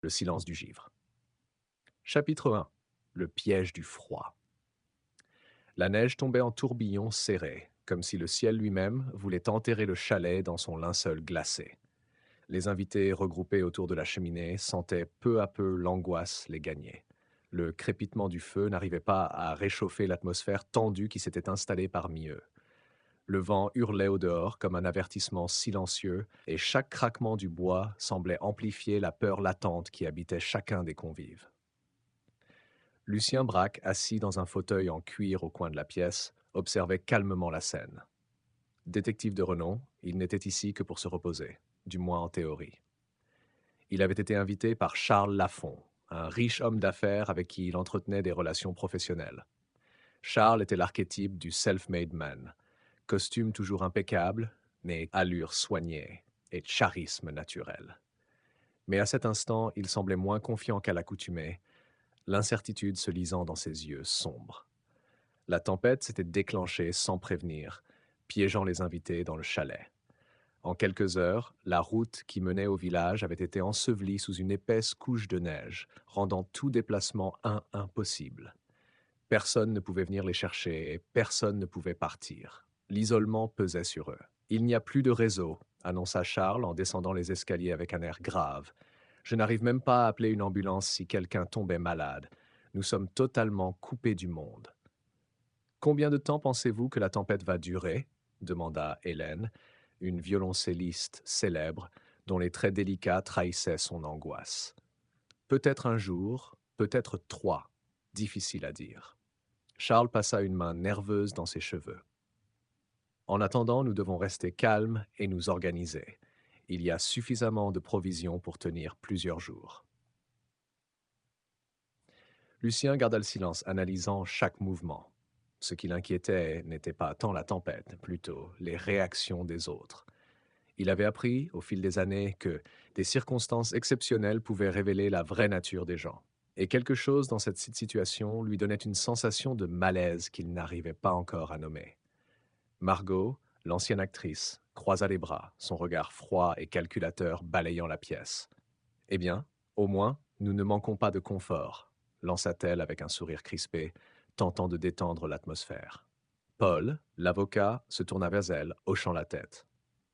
Le silence du givre. Chapitre 1. Le piège du froid. La neige tombait en tourbillons serrés, comme si le ciel lui-même voulait enterrer le chalet dans son linceul glacé. Les invités regroupés autour de la cheminée sentaient peu à peu l'angoisse les gagner. Le crépitement du feu n'arrivait pas à réchauffer l'atmosphère tendue qui s'était installée parmi eux. Le vent hurlait au dehors comme un avertissement silencieux, et chaque craquement du bois semblait amplifier la peur latente qui habitait chacun des convives. Lucien Braque, assis dans un fauteuil en cuir au coin de la pièce, observait calmement la scène. Détective de renom, il n'était ici que pour se reposer, du moins en théorie. Il avait été invité par Charles Laffont, un riche homme d'affaires avec qui il entretenait des relations professionnelles. Charles était l'archétype du self-made man, costume toujours impeccable, mais allure soignée et charisme naturel. Mais à cet instant, il semblait moins confiant qu'à l'accoutumée, l'incertitude se lisant dans ses yeux sombres. La tempête s'était déclenchée sans prévenir, piégeant les invités dans le chalet. En quelques heures, la route qui menait au village avait été ensevelie sous une épaisse couche de neige, rendant tout déplacement impossible. Personne ne pouvait venir les chercher et personne ne pouvait partir. L'isolement pesait sur eux. Il n'y a plus de réseau, annonça Charles en descendant les escaliers avec un air grave. Je n'arrive même pas à appeler une ambulance si quelqu'un tombait malade. Nous sommes totalement coupés du monde. Combien de temps pensez-vous que la tempête va durer demanda Hélène, une violoncelliste célèbre dont les traits délicats trahissaient son angoisse. Peut-être un jour, peut-être 3, difficile à dire. Charles passa une main nerveuse dans ses cheveux. En attendant, nous devons rester calmes et nous organiser. Il y a suffisamment de provisions pour tenir plusieurs jours. Lucien garda le silence, analysant chaque mouvement. Ce qui l'inquiétait n'était pas tant la tempête, plutôt les réactions des autres. Il avait appris, au fil des années, que des circonstances exceptionnelles pouvaient révéler la vraie nature des gens. Et quelque chose dans cette situation lui donnait une sensation de malaise qu'il n'arrivait pas encore à nommer. Margot, l'ancienne actrice, croisa les bras, son regard froid et calculateur balayant la pièce. Eh bien, au moins, nous ne manquons pas de confort, lança-t-elle avec un sourire crispé, tentant de détendre l'atmosphère. Paul, l'avocat, se tourna vers elle, hochant la tête.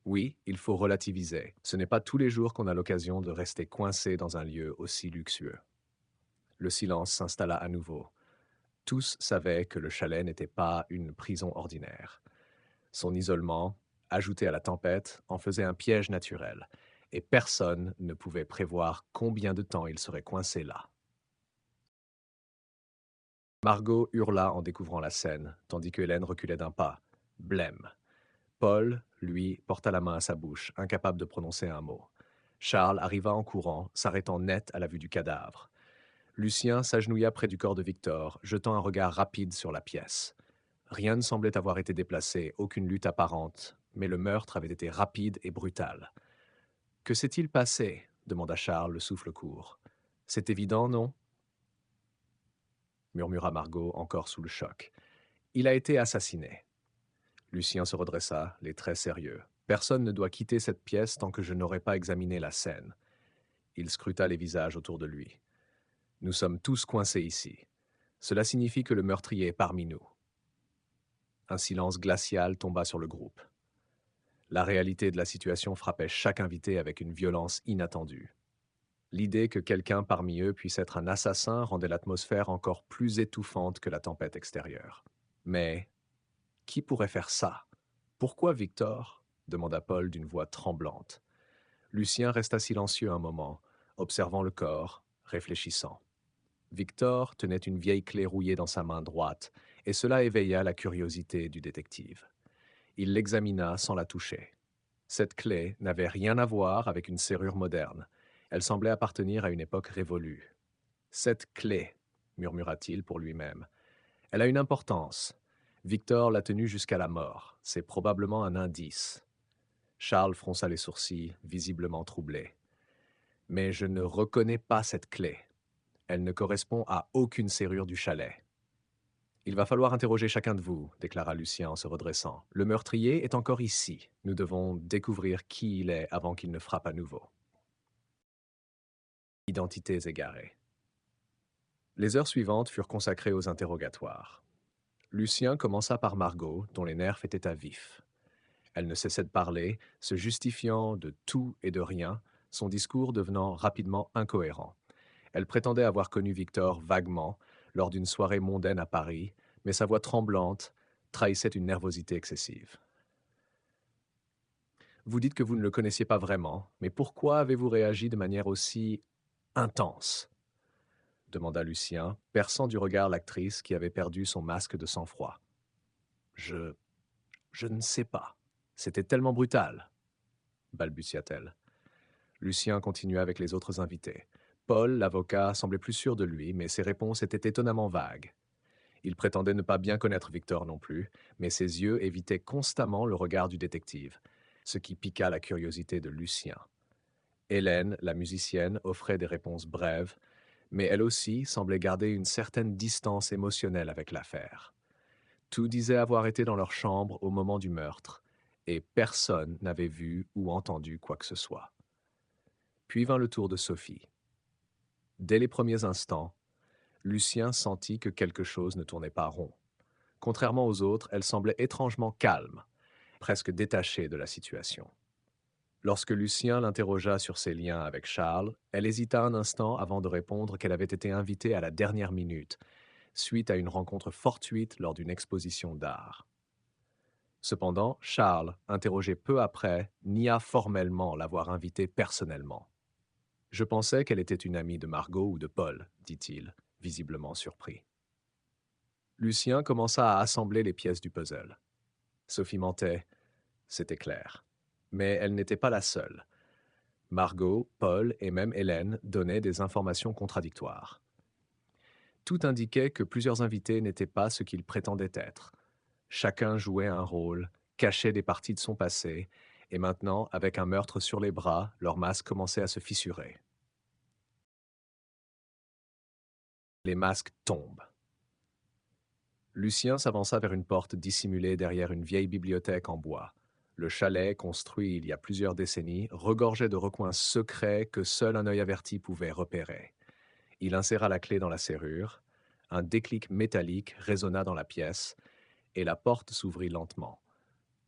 Oui, il faut relativiser. Ce n'est pas tous les jours qu'on a l'occasion de rester coincé dans un lieu aussi luxueux. Le silence s'installa à nouveau. Tous savaient que le chalet n'était pas une prison ordinaire. Son isolement, ajouté à la tempête, en faisait un piège naturel, et personne ne pouvait prévoir combien de temps il serait coincé là. Margot hurla en découvrant la scène, tandis que Hélène reculait d'un pas. Blême. Paul, lui, porta la main à sa bouche, incapable de prononcer un mot. Charles arriva en courant, s'arrêtant net à la vue du cadavre. Lucien s'agenouilla près du corps de Victor, jetant un regard rapide sur la pièce. Rien ne semblait avoir été déplacé, aucune lutte apparente, mais le meurtre avait été rapide et brutal. Que s'est-il passé demanda Charles, le souffle court. C'est évident, non murmura Margot, encore sous le choc. Il a été assassiné. Lucien se redressa, les traits sérieux. Personne ne doit quitter cette pièce tant que je n'aurai pas examiné la scène. Il scruta les visages autour de lui. Nous sommes tous coincés ici. Cela signifie que le meurtrier est parmi nous. Un silence glacial tomba sur le groupe. La réalité de la situation frappait chaque invité avec une violence inattendue. L'idée que quelqu'un parmi eux puisse être un assassin rendait l'atmosphère encore plus étouffante que la tempête extérieure. Mais qui pourrait faire ça? Pourquoi Victor demanda Paul d'une voix tremblante. Lucien resta silencieux un moment, observant le corps, réfléchissant. Victor tenait une vieille clé rouillée dans sa main droite, et cela éveilla la curiosité du détective. Il l'examina sans la toucher. Cette clé n'avait rien à voir avec une serrure moderne. Elle semblait appartenir à une époque révolue. Cette clé, murmura-t-il pour lui-même. Elle a une importance. Victor l'a tenue jusqu'à la mort. C'est probablement un indice. Charles fronça les sourcils, visiblement troublé. Mais je ne reconnais pas cette clé. Elle ne correspond à aucune serrure du chalet. Il va falloir interroger chacun de vous, déclara Lucien en se redressant. Le meurtrier est encore ici. Nous devons découvrir qui il est avant qu'il ne frappe à nouveau. Identités égarées. Les heures suivantes furent consacrées aux interrogatoires. Lucien commença par Margot, dont les nerfs étaient à vif. Elle ne cessait de parler, se justifiant de tout et de rien, son discours devenant rapidement incohérent. Elle prétendait avoir connu Victor vaguement, lors d'une soirée mondaine à Paris, mais sa voix tremblante trahissait une nervosité excessive. Vous dites que vous ne le connaissiez pas vraiment, mais pourquoi avez-vous réagi de manière aussi intense? Demanda Lucien, perçant du regard l'actrice qui avait perdu son masque de sang-froid. Je... je ne sais pas. C'était tellement brutal, balbutia-t-elle. Lucien continua avec les autres invités. Paul, l'avocat, semblait plus sûr de lui, mais ses réponses étaient étonnamment vagues. Il prétendait ne pas bien connaître Victor non plus, mais ses yeux évitaient constamment le regard du détective, ce qui piqua la curiosité de Lucien. Hélène, la musicienne, offrait des réponses brèves, mais elle aussi semblait garder une certaine distance émotionnelle avec l'affaire. Tout disait avoir été dans leur chambre au moment du meurtre, et personne n'avait vu ou entendu quoi que ce soit. Puis vint le tour de Sophie. Dès les premiers instants, Lucien sentit que quelque chose ne tournait pas rond. Contrairement aux autres, elle semblait étrangement calme, presque détachée de la situation. Lorsque Lucien l'interrogea sur ses liens avec Charles, elle hésita un instant avant de répondre qu'elle avait été invitée à la dernière minute, suite à une rencontre fortuite lors d'une exposition d'art. Cependant, Charles, interrogé peu après, nia formellement l'avoir invitée personnellement. Je pensais qu'elle était une amie de Margot ou de Paul, dit-il, visiblement surpris. Lucien commença à assembler les pièces du puzzle. Sophie mentait, c'était clair. Mais elle n'était pas la seule. Margot, Paul et même Hélène donnaient des informations contradictoires. Tout indiquait que plusieurs invités n'étaient pas ce qu'ils prétendaient être. Chacun jouait un rôle, cachait des parties de son passé, et maintenant, avec un meurtre sur les bras, leur masque commençait à se fissurer. Les masques tombent. Lucien s'avança vers une porte dissimulée derrière une vieille bibliothèque en bois. Le chalet, construit il y a plusieurs décennies, regorgeait de recoins secrets que seul un œil averti pouvait repérer. Il inséra la clé dans la serrure, un déclic métallique résonna dans la pièce, et la porte s'ouvrit lentement.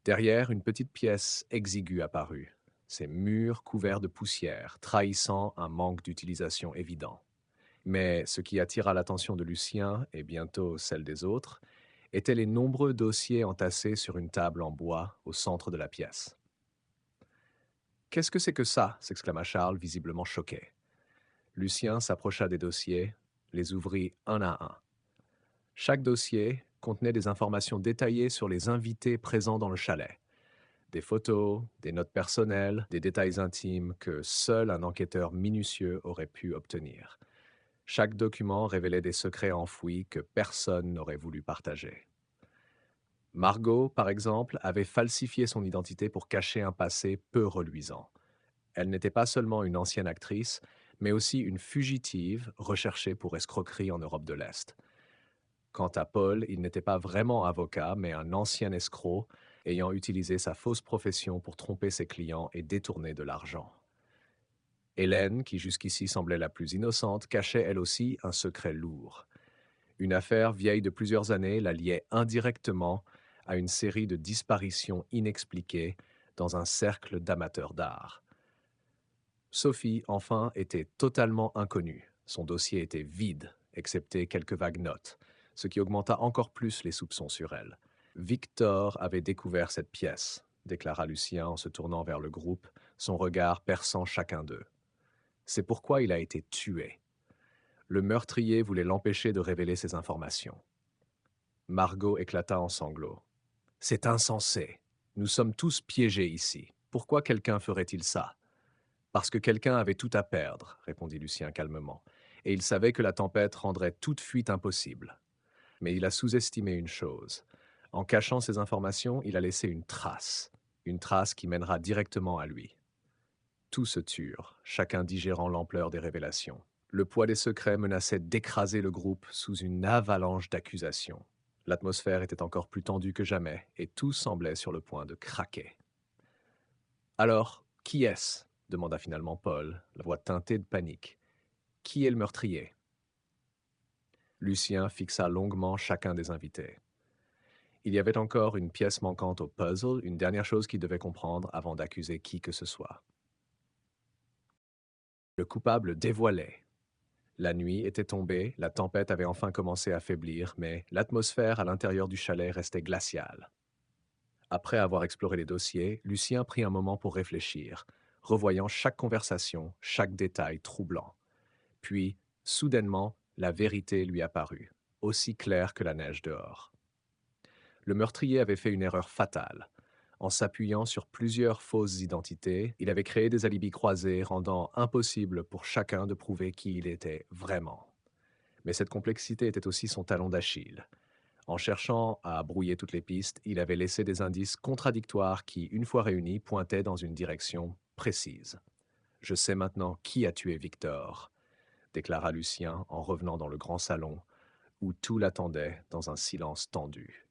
Derrière, une petite pièce exiguë apparut, ses murs couverts de poussière, trahissant un manque d'utilisation évident. Mais ce qui attira l'attention de Lucien, et bientôt celle des autres, étaient les nombreux dossiers entassés sur une table en bois au centre de la pièce. Qu'est-ce que c'est que ça? S'exclama Charles, visiblement choqué. Lucien s'approcha des dossiers, les ouvrit un à un. Chaque dossier contenait des informations détaillées sur les invités présents dans le chalet. Des photos, des notes personnelles, des détails intimes que seul un enquêteur minutieux aurait pu obtenir. Chaque document révélait des secrets enfouis que personne n'aurait voulu partager. Margot, par exemple, avait falsifié son identité pour cacher un passé peu reluisant. Elle n'était pas seulement une ancienne actrice, mais aussi une fugitive recherchée pour escroquerie en Europe de l'Est. Quant à Paul, il n'était pas vraiment avocat, mais un ancien escroc ayant utilisé sa fausse profession pour tromper ses clients et détourner de l'argent. Hélène, qui jusqu'ici semblait la plus innocente, cachait elle aussi un secret lourd. Une affaire vieille de plusieurs années la liait indirectement à une série de disparitions inexpliquées dans un cercle d'amateurs d'art. Sophie, enfin, était totalement inconnue. Son dossier était vide, excepté quelques vagues notes, ce qui augmenta encore plus les soupçons sur elle. Victor avait découvert cette pièce, déclara Lucien en se tournant vers le groupe, son regard perçant chacun d'eux. C'est pourquoi il a été tué. Le meurtrier voulait l'empêcher de révéler ses informations. Margot éclata en sanglots. C'est insensé. Nous sommes tous piégés ici. Pourquoi quelqu'un ferait-il ça? Parce que quelqu'un avait tout à perdre, répondit Lucien calmement, et il savait que la tempête rendrait toute fuite impossible. Mais il a sous-estimé une chose. En cachant ces informations, il a laissé une trace qui mènera directement à lui. Tous se turent, chacun digérant l'ampleur des révélations. Le poids des secrets menaçait d'écraser le groupe sous une avalanche d'accusations. L'atmosphère était encore plus tendue que jamais, et tout semblait sur le point de craquer. « Alors, qui est-ce » demanda finalement Paul, la voix teintée de panique. Qui est le meurtrier? Lucien fixa longuement chacun des invités. Il y avait encore une pièce manquante au puzzle, une dernière chose qu'il devait comprendre avant d'accuser qui que ce soit. Le coupable dévoilé. La nuit était tombée, la tempête avait enfin commencé à faiblir, mais l'atmosphère à l'intérieur du chalet restait glaciale. Après avoir exploré les dossiers, Lucien prit un moment pour réfléchir, revoyant chaque conversation, chaque détail troublant. Puis, soudainement, la vérité lui apparut, aussi claire que la neige dehors. Le meurtrier avait fait une erreur fatale. En s'appuyant sur plusieurs fausses identités, il avait créé des alibis croisés, rendant impossible pour chacun de prouver qui il était vraiment. Mais cette complexité était aussi son talon d'Achille. En cherchant à brouiller toutes les pistes, il avait laissé des indices contradictoires qui, une fois réunis, pointaient dans une direction précise. Je sais maintenant qui a tué Victor, déclara Lucien en revenant dans le grand salon, où tout l'attendait dans un silence tendu.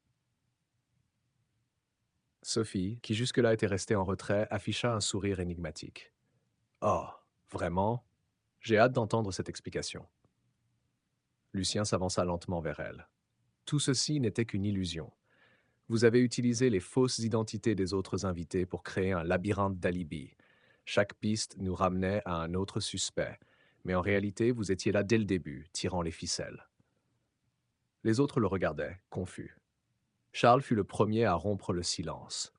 Sophie, qui jusque-là était restée en retrait, afficha un sourire énigmatique. Oh, vraiment? J'ai hâte d'entendre cette explication. Lucien s'avança lentement vers elle. Tout ceci n'était qu'une illusion. Vous avez utilisé les fausses identités des autres invités pour créer un labyrinthe d'alibis. Chaque piste nous ramenait à un autre suspect, mais en réalité, vous étiez là dès le début, tirant les ficelles. Les autres le regardaient, confus. Charles fut le premier à rompre le silence.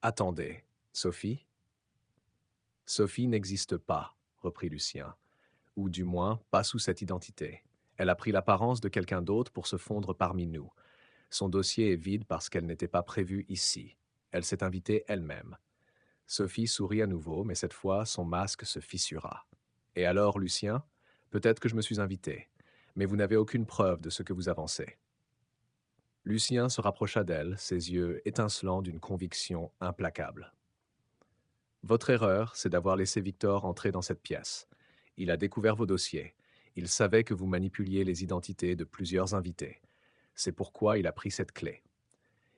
Attendez, Sophie? Sophie n'existe pas, reprit Lucien, ou du moins pas sous cette identité. Elle a pris l'apparence de quelqu'un d'autre pour se fondre parmi nous. Son dossier est vide parce qu'elle n'était pas prévue ici. Elle s'est invitée elle-même. Sophie sourit à nouveau, mais cette fois, son masque se fissura. Et alors, Lucien, peut-être que je me suis invité, mais vous n'avez aucune preuve de ce que vous avancez. Lucien se rapprocha d'elle, ses yeux étincelants d'une conviction implacable. Votre erreur, c'est d'avoir laissé Victor entrer dans cette pièce. Il a découvert vos dossiers. Il savait que vous manipuliez les identités de plusieurs invités. C'est pourquoi il a pris cette clé.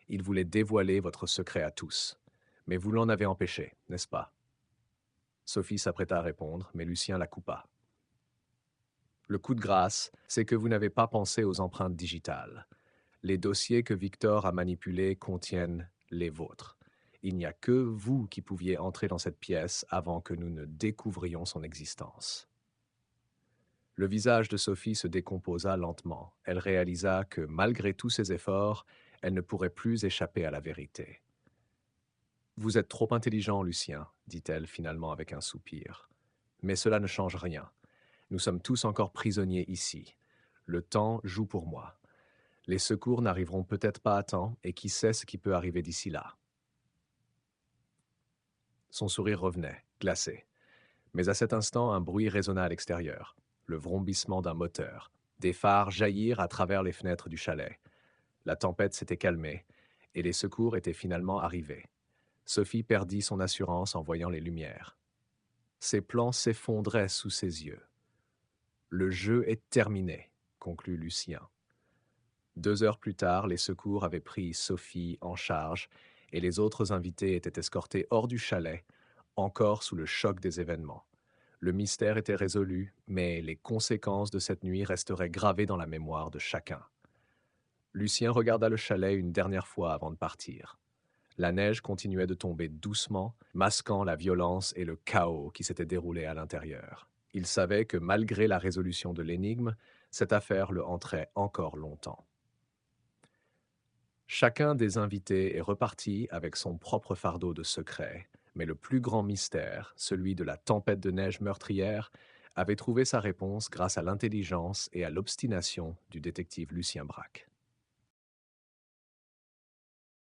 Il voulait dévoiler votre secret à tous. Mais vous l'en avez empêché, n'est-ce pas? Sophie s'apprêta à répondre, mais Lucien la coupa. Le coup de grâce, c'est que vous n'avez pas pensé aux empreintes digitales. Les dossiers que Victor a manipulés contiennent les vôtres. Il n'y a que vous qui pouviez entrer dans cette pièce avant que nous ne découvrions son existence. Le visage de Sophie se décomposa lentement. Elle réalisa que, malgré tous ses efforts, elle ne pourrait plus échapper à la vérité. Vous êtes trop intelligent, Lucien, dit-elle finalement avec un soupir. Mais cela ne change rien. Nous sommes tous encore prisonniers ici. Le temps joue pour moi. Les secours n'arriveront peut-être pas à temps, et qui sait ce qui peut arriver d'ici là. Son sourire revenait, glacé. Mais à cet instant, un bruit résonna à l'extérieur. Le vrombissement d'un moteur. Des phares jaillirent à travers les fenêtres du chalet. La tempête s'était calmée, et les secours étaient finalement arrivés. Sophie perdit son assurance en voyant les lumières. Ses plans s'effondraient sous ses yeux. Le jeu est terminé, conclut Lucien. 2 heures plus tard, les secours avaient pris Sophie en charge et les autres invités étaient escortés hors du chalet, encore sous le choc des événements. Le mystère était résolu, mais les conséquences de cette nuit resteraient gravées dans la mémoire de chacun. Lucien regarda le chalet une dernière fois avant de partir. La neige continuait de tomber doucement, masquant la violence et le chaos qui s'était déroulé à l'intérieur. Il savait que malgré la résolution de l'énigme, cette affaire le hanterait encore longtemps. Chacun des invités est reparti avec son propre fardeau de secrets, mais le plus grand mystère, celui de la tempête de neige meurtrière, avait trouvé sa réponse grâce à l'intelligence et à l'obstination du détective Lucien Braque.